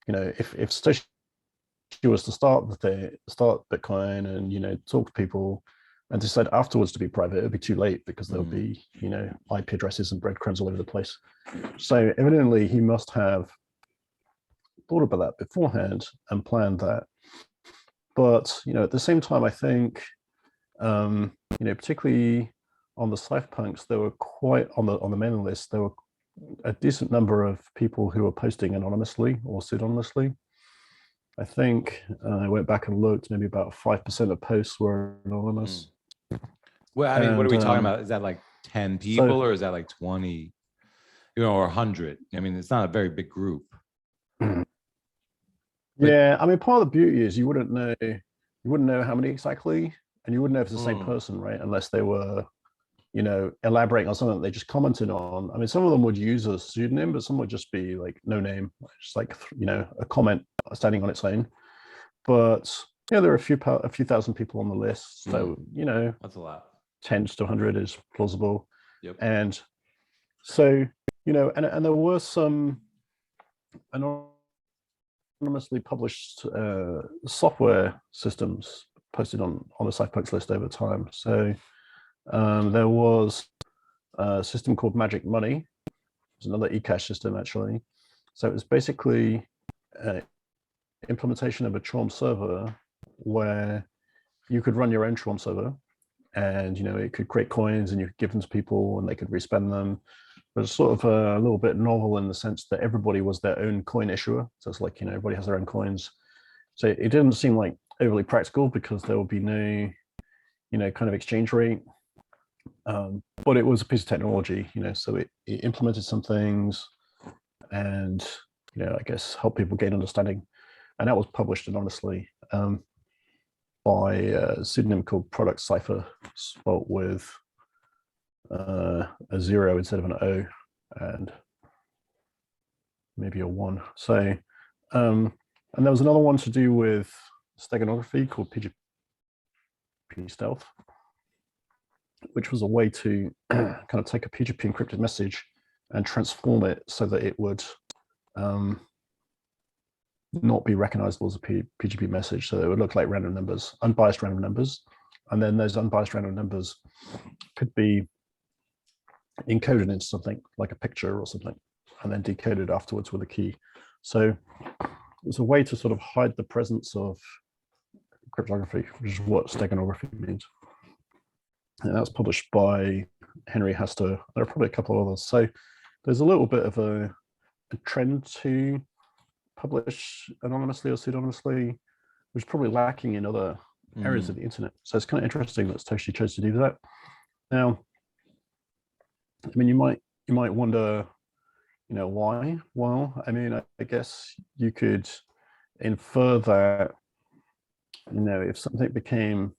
if Satoshi was to start Bitcoin and talk to people and decide afterwards to be private, it'd be too late, because there'll be IP addresses and breadcrumbs all over the place. So evidently he must have thought about that beforehand and planned that But at the same time, I think particularly on the cypherpunks, there were quite on the mailing list. There were a decent number of people who were posting anonymously or pseudonymously. I think I went back and looked. Maybe about 5% of posts were anonymous. Well, I mean, what are we talking about? Is that like 10 people, or is that like 20, or 100? I mean, it's not a very big group. Yeah, I mean, part of the beauty is you wouldn't know how many exactly, and you wouldn't know if it's the same person, right? Unless they were, elaborating on something that they just commented on. I mean, some of them would use a pseudonym, but some would just be like no name, just like a comment standing on its own. But there are a few thousand people on the list, so that's a lot. 10 to 100 is plausible. Yep. And so and there were some anonymously published software systems posted on the cypherpunks list over time. So there was a system called Magic Money. It was another ecash system, actually. So it was basically implementation of a Tron server where you could run your own Tron server, and it could create coins and you could give them to people and they could respend them. But it's sort of a little bit novel in the sense that everybody was their own coin issuer. So it's like, everybody has their own coins. So it didn't seem like overly practical because there would be no, kind of exchange rate. But it was a piece of technology, so it implemented some things and, I guess helped people gain understanding. And that was published anonymously by a pseudonym called Product Cipher, spelled with a 0 instead of an O and maybe a 1. So, and there was another one to do with steganography called PGP Stealth, which was a way to kind of take a PGP encrypted message and transform it so that it would not be recognizable as a PGP message. So it would look like random numbers, unbiased random numbers. And then those unbiased random numbers could be encoded into something like a picture or something, and then decoded afterwards with a key. So it's a way to sort of hide the presence of cryptography, which is what steganography means. And that's published by Henry Hester. There are probably a couple of others. So there's a little bit of a trend to publish anonymously or pseudonymously, which is probably lacking in other areas of the internet. So it's kind of interesting that Satoshi chose to do that. Now, I mean, you might wonder, why? Well, I mean, I guess you could infer that, if something became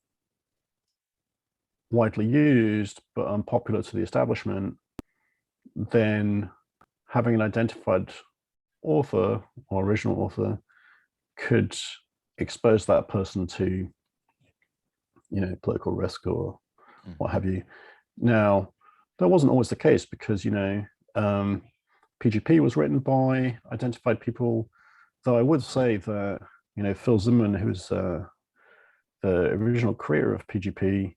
widely used but unpopular to the establishment, then having an identified author or original author could expose that person to, political risk or what have you. Now, that wasn't always the case because, PGP was written by identified people, though I would say that, Phil Zimmerman, who's the original creator of PGP,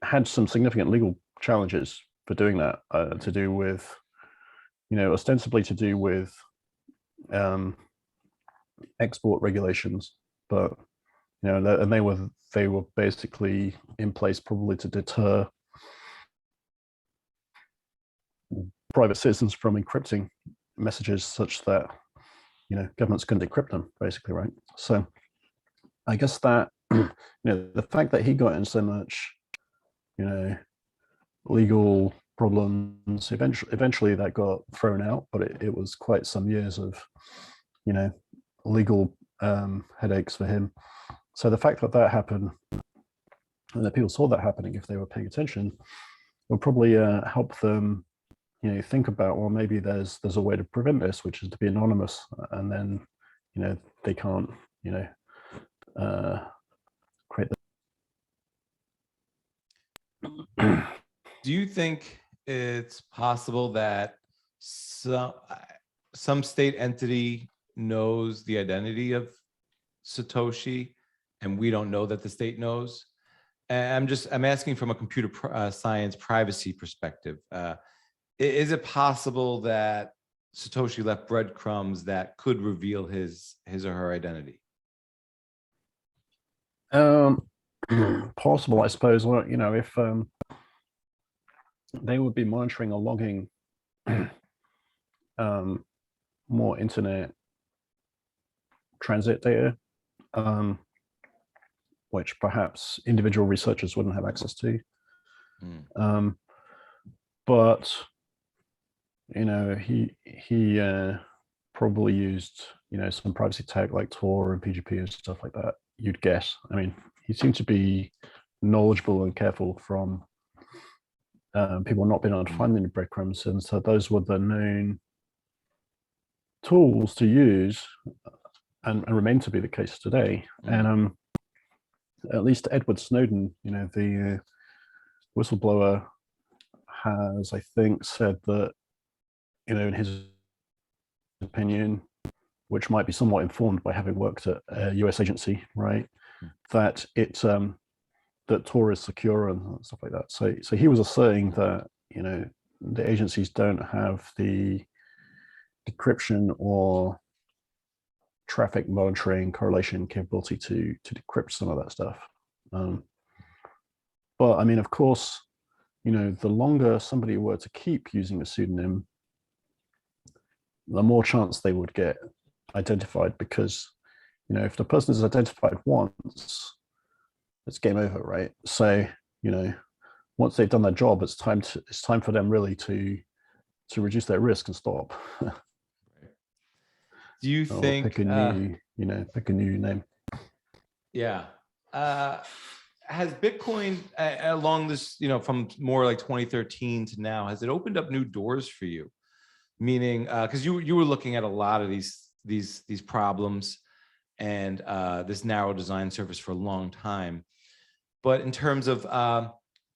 had some significant legal challenges for doing that, to do with, ostensibly to do with export regulations, but and they were basically in place probably to deter private citizens from encrypting messages such that governments couldn't decrypt them, basically, right? So I guess that the fact that he got in so much legal problems, eventually that got thrown out, but it was quite some years of legal headaches for him. So the fact that happened and that people saw that happening, if they were paying attention, will probably help them think about, well, maybe there's a way to prevent this, which is to be anonymous, and then they can't create the Do you think it's possible that some state entity knows the identity of Satoshi and we don't know that the state knows? And I'm asking from a computer science privacy perspective. Is it possible that Satoshi left breadcrumbs that could reveal his or her identity? Possible, I suppose. Well, if they would be monitoring or logging more internet transit data, which perhaps individual researchers wouldn't have access to. But he probably used some privacy tech like Tor and PGP and stuff like that. You'd guess. I mean, he seemed to be knowledgeable and careful from people not being able to find any breadcrumbs, and so those were the known tools to use, and remain to be the case today. And at least Edward Snowden, the whistleblower, has, I think, said that, in his opinion, which might be somewhat informed by having worked at a US agency, right, that that Tor is secure and stuff like that. So he was asserting that, the agencies don't have the decryption or traffic monitoring correlation capability to decrypt some of that stuff. But I mean, of course, the longer somebody were to keep using a pseudonym, the more chance they would get identified, because if the person is identified once, it's game over, right? So once they've done their job, it's time for them really to reduce their risk and stop. Do you think pick a new name? Yeah. Has Bitcoin along this, from more like 2013 to now, has it opened up new doors for you? Meaning, because you were looking at a lot of these problems and this narrow design surface for a long time. But in terms of,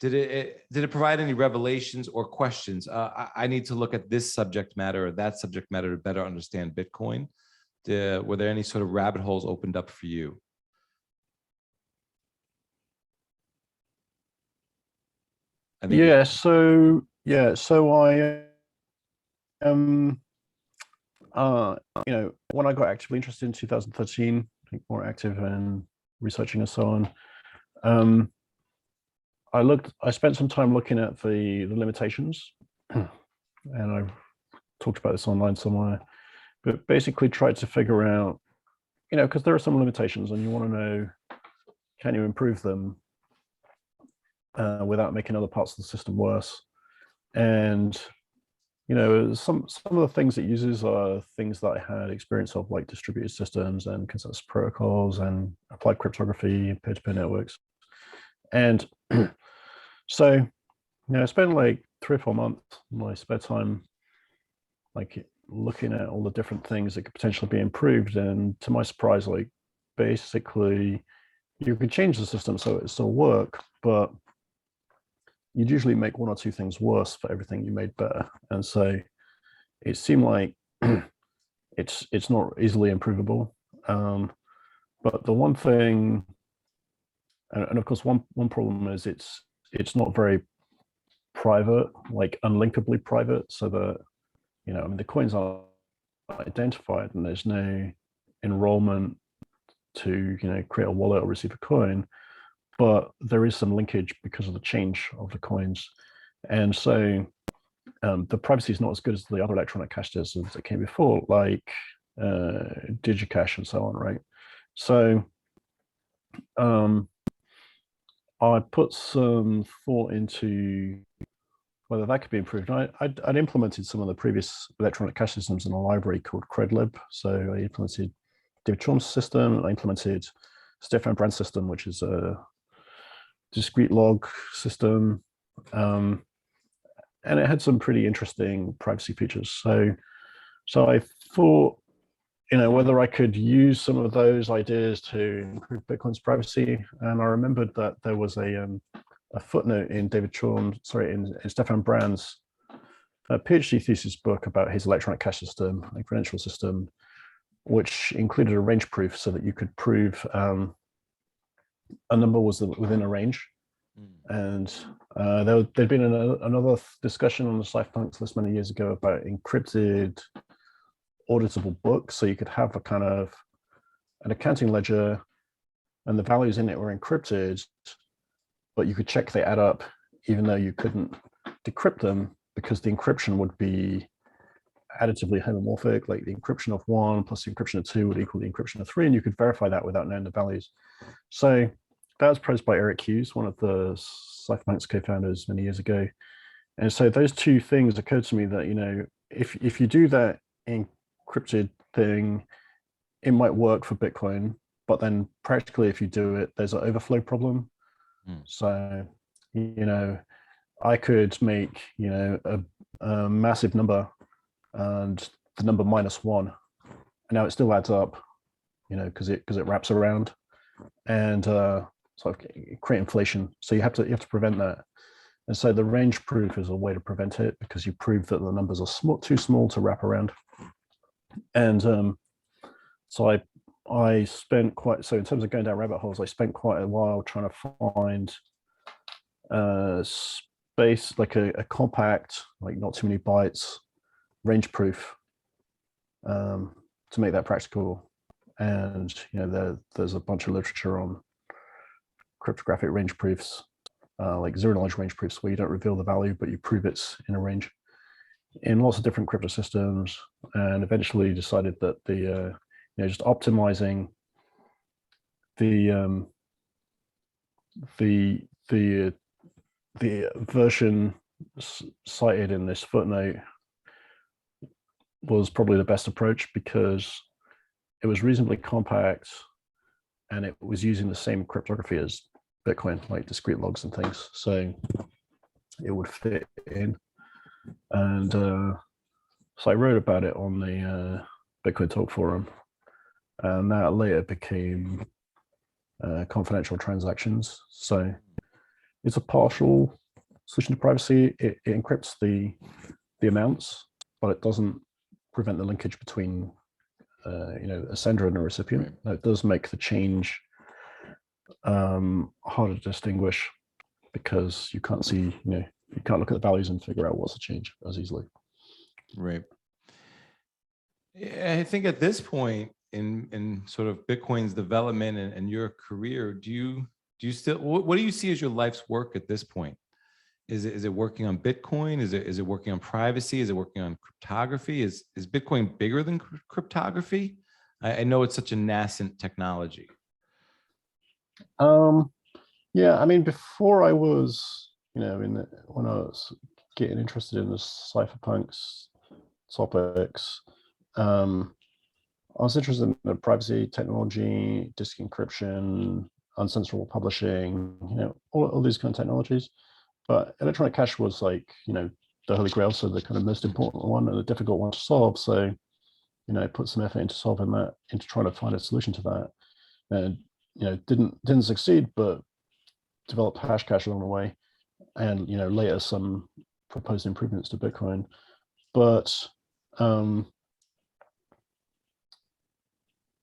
did it provide any revelations or questions? I need to look at this subject matter or that subject matter to better understand Bitcoin. Were there any sort of rabbit holes opened up for you? Yeah. So I when I got actively interested in 2013, I think more active in researching and so on. I spent some time looking at the limitations, and I've talked about this online somewhere, but basically tried to figure out, because there are some limitations and you want to know, can you improve them without making other parts of the system worse? And some of the things it uses are things that I had experience of, like distributed systems and consensus protocols and applied cryptography and peer-to-peer networks. And so I spent like 3 or 4 months in my spare time like looking at all the different things that could potentially be improved. And to my surprise, like basically you could change the system so it still work, but you'd usually make 1 or 2 things worse for everything you made better. And so it seemed like it's not easily improvable. But the one thing, and of course one problem is it's not very private, like unlinkably private, so that the coins are identified and there's no enrollment to create a wallet or receive a coin, but there is some linkage because of the change of the coins. And so the privacy is not as good as the other electronic cash systems that came before, like digicash and so on, right? So I put some thought into whether that could be improved. I'd implemented some of the previous electronic cash systems in a library called credlib. So I implemented David Chaum's system. I implemented Stefan Brand's system, which is a discrete log system. And it had some pretty interesting privacy features. So I thought, whether I could use some of those ideas to improve Bitcoin's privacy. And I remembered that there was a footnote in in Stefan Brand's PhD thesis book about his electronic cash system and credential system, which included a range proof so that you could prove a number was within a range. And there'd been another discussion on the Cypherpunk list many years ago about encrypted auditable book. So you could have a kind of an accounting ledger and the values in it were encrypted, but you could check they add up even though you couldn't decrypt them because the encryption would be additively homomorphic, like the encryption of 1 plus the encryption of 2 would equal the encryption of 3, and you could verify that without knowing the values. So that was proposed by Eric Hughes, one of the Cypherpunk's co-founders many years ago. And so those two things occurred to me that, you know, if you do that encrypted thing, it might work for Bitcoin, but then practically if you do it, there's an overflow problem. So, you know, I could make, you know, a massive number and the number -1, and now it still adds up, you know, because it wraps around and sort of create inflation. So you have to prevent that. And so the range proof is a way to prevent it because you prove that the numbers are too small to wrap around. And so I spent so in terms of going down rabbit holes, I spent quite a while trying to find space, like a compact, like not too many bytes, range proof to make that practical. And you know, there's a bunch of literature on cryptographic range proofs, like zero knowledge range proofs, where you don't reveal the value, but you prove it's in a range in lots of different crypto systems, and eventually decided that the you know, just optimizing the version cited in this footnote was probably the best approach because it was reasonably compact and it was using the same cryptography as Bitcoin, like discrete logs and things. So it would fit in. And so I wrote about it on the Bitcoin Talk forum, and that later became confidential transactions. So it's a partial solution to privacy. It encrypts the amounts, but it doesn't prevent the linkage between you know, a sender and a recipient. Now, it does make the change harder to distinguish because you can't see, you know, you can't look at the values and figure out what's the change as easily. Right. I think at this point in sort of Bitcoin's development and your career, do you still, what do you see as your life's work at this point? Is it working on Bitcoin? Is it working on privacy? Is it working on cryptography? Is Bitcoin bigger than cryptography? I know it's such a nascent technology. Yeah, I mean, before I was, you know, when I was getting interested in the cypherpunks topics, I was interested in the privacy technology, disk encryption, uncensorable publishing, you know, all these kind of technologies. But electronic cash was like, you know, the holy grail, so the kind of most important one and a difficult one to solve. So, you know, I put some effort into solving that, into trying to find a solution to that. And, you know, didn't succeed, but developed Hashcash along the way. And, you know, later some proposed improvements to Bitcoin. But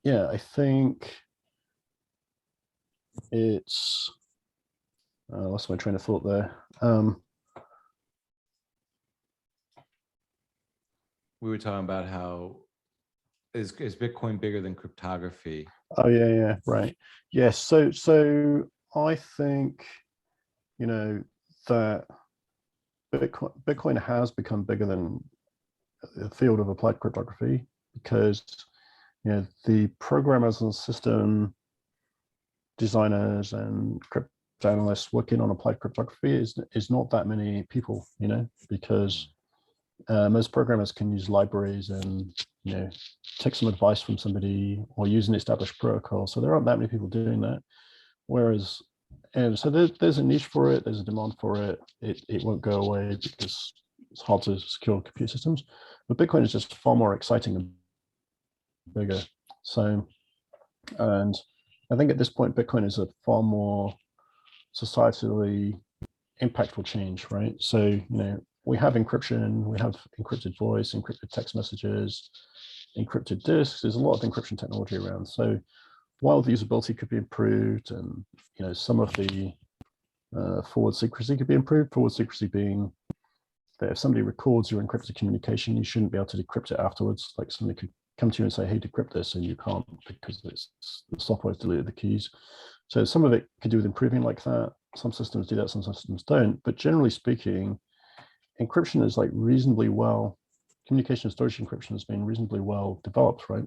yeah, I think it's, I lost my train of thought there. We were talking about how is Bitcoin bigger than cryptography? Oh yeah, right. Yes. So I think, you know, that Bitcoin has become bigger than the field of applied cryptography because, you know, the programmers and system designers and crypto analysts working on applied cryptography is not that many people, you know, because most programmers can use libraries and, you know, take some advice from somebody or use an established protocol. So there aren't that many people doing that. Whereas, and so there's a niche for it, there's a demand for it. It won't go away because it's hard to secure computer systems. But Bitcoin is just far more exciting and bigger. So, and I think at this point, Bitcoin is a far more societally impactful change, right? So, you know, we have encryption, we have encrypted voice, encrypted text messages, encrypted disks. There's a lot of encryption technology around. So while the usability could be improved and, you know, some of the forward secrecy could be improved, forward secrecy being that if somebody records your encrypted communication, you shouldn't be able to decrypt it afterwards. Like somebody could come to you and say, hey, decrypt this, and you can't because the software's deleted the keys. So some of it could do with improving like that. Some systems do that, some systems don't. But generally speaking, encryption is like reasonably well, communication and storage encryption has been reasonably well developed, right?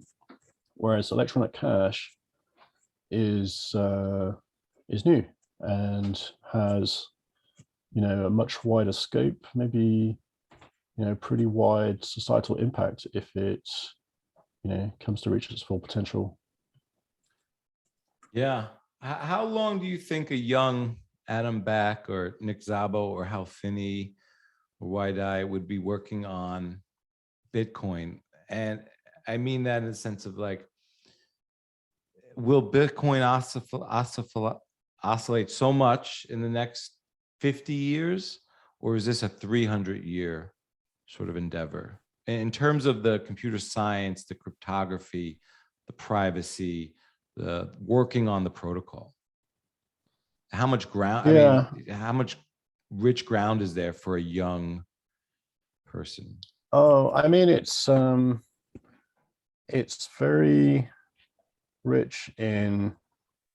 Whereas electronic cache is new and has, you know, a much wider scope, maybe, you know, pretty wide societal impact if it, you know, comes to reach its full potential. Yeah. How long do you think a young Adam Back or Nick Szabo or Hal Finney or Wide-Eye would be working on Bitcoin? And I mean that in the sense of like, will Bitcoin oscillate so much in the next 50 years, or is this a 300-year sort of endeavor? In terms of the computer science, the cryptography, the privacy, the working on the protocol, how much ground, Yeah. I mean, how much rich ground is there for a young person? Oh, I mean, it's very rich in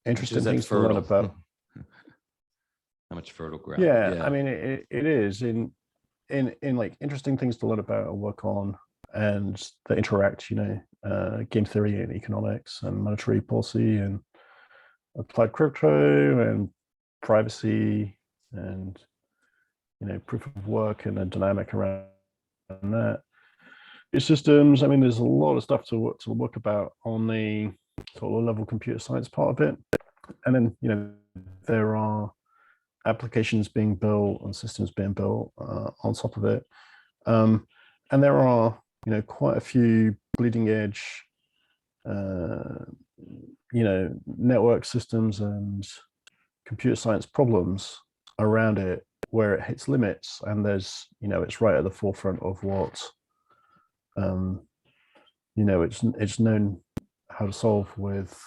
interesting things to learn about. How much fertile ground? Yeah, I mean, it is in like interesting things to learn about and work on, and that interact, you know, game theory and economics and monetary policy and applied crypto and privacy and, you know, proof of work and the dynamic around that. Systems, I mean, there's a lot of stuff to work about on the sort of low-level computer science part of it. And then, you know, there are applications being built and systems being built on top of it. And there are, you know, quite a few bleeding edge, you know, network systems and computer science problems around it where it hits limits. And there's, you know, it's right at the forefront of what, you know, it's known how to solve with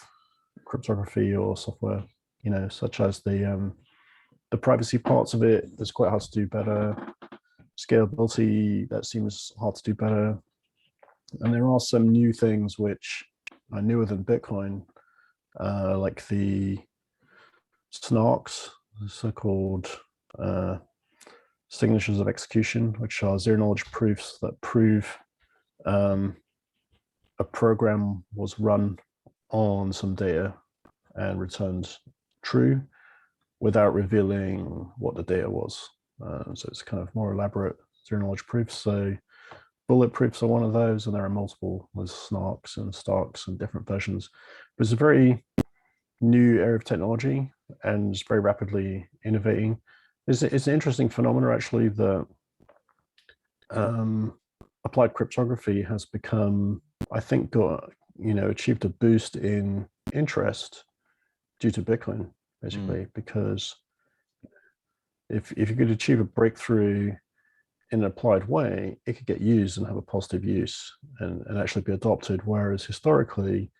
cryptography or software, you know, such as the privacy parts of it. That's quite hard to do better. Scalability, that seems hard to do better. And there are some new things which are newer than Bitcoin, like the SNARKs, so-called signatures of execution, which are zero-knowledge proofs that prove a program was run on some data and returned true without revealing what the data was. So it's kind of more elaborate zero-knowledge proofs. So bullet proofs are one of those, and there are multiple. There's SNARKs and STARKs and different versions. But it's a very new area of technology and it's very rapidly innovating. It's an interesting phenomenon, actually, that applied cryptography has become, I think, got, you know, achieved a boost in interest due to Bitcoin, basically, because if you could achieve a breakthrough in an applied way, it could get used and have a positive use and actually be adopted. Whereas historically,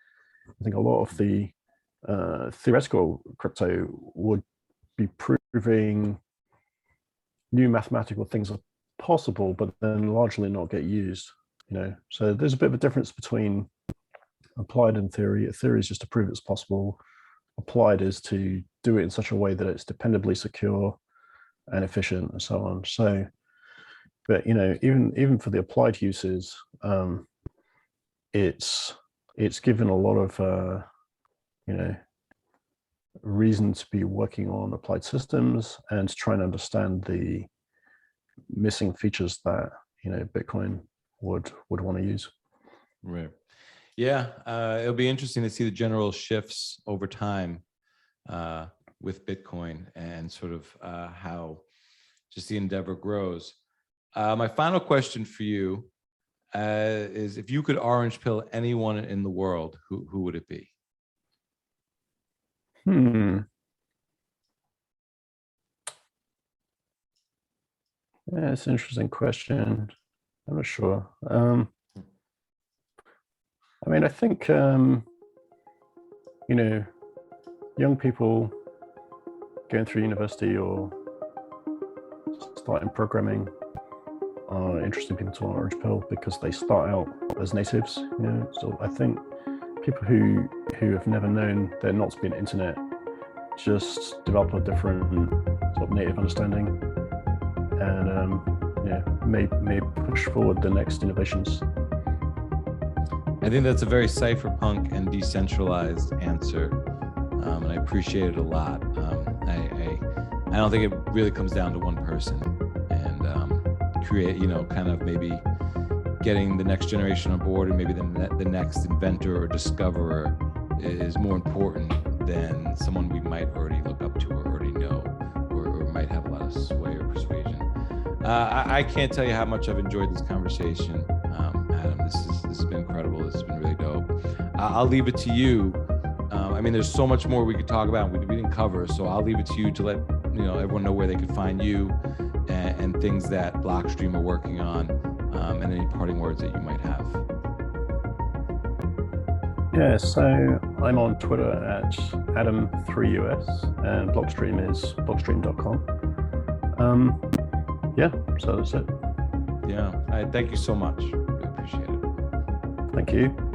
I think a lot of the theoretical crypto would be proving new mathematical things are possible, but then largely not get used, you know. So there's a bit of a difference between applied and theory. Theory is just to prove it's possible. Applied is to do it in such a way that it's dependably secure and efficient and so on. So, but, you know, even for the applied uses, it's given a lot of you know, reason to be working on applied systems and to try and understand the missing features that, you know, Bitcoin would want to use. Right. Yeah, it'll be interesting to see the general shifts over time with Bitcoin and sort of how just the endeavor grows. My final question for you is, if you could orange pill anyone in the world, who would it be? Yeah, it's an interesting question. I'm not sure. I mean, I think, you know, young people going through university or starting programming, are interesting people to Orange Pill because they start out as natives. So I think people who have never known there not to be an internet just develop a different sort of native understanding, and may push forward the next innovations. I think that's a very cypherpunk and decentralized answer, and I appreciate it a lot. I don't think it really comes down to one person, and create, kind of maybe getting the next generation on board, and maybe the next inventor or discoverer is more important than someone we might already look up to or already know, or might have a lot of sway or persuasion. I can't tell you how much I've enjoyed this conversation, Adam. This has been incredible. This has been really dope. I'll leave it to you. I mean, there's so much more we could talk about. We didn't cover, so I'll leave it to you to let everyone know where they could find you and things that Blockstream are working on, and any parting words that you might have. Yeah, so I'm on Twitter at Adam3US, and Blockstream is blockstream.com. Yeah, so that's it. Yeah, thank you so much. Really appreciate it. Thank you.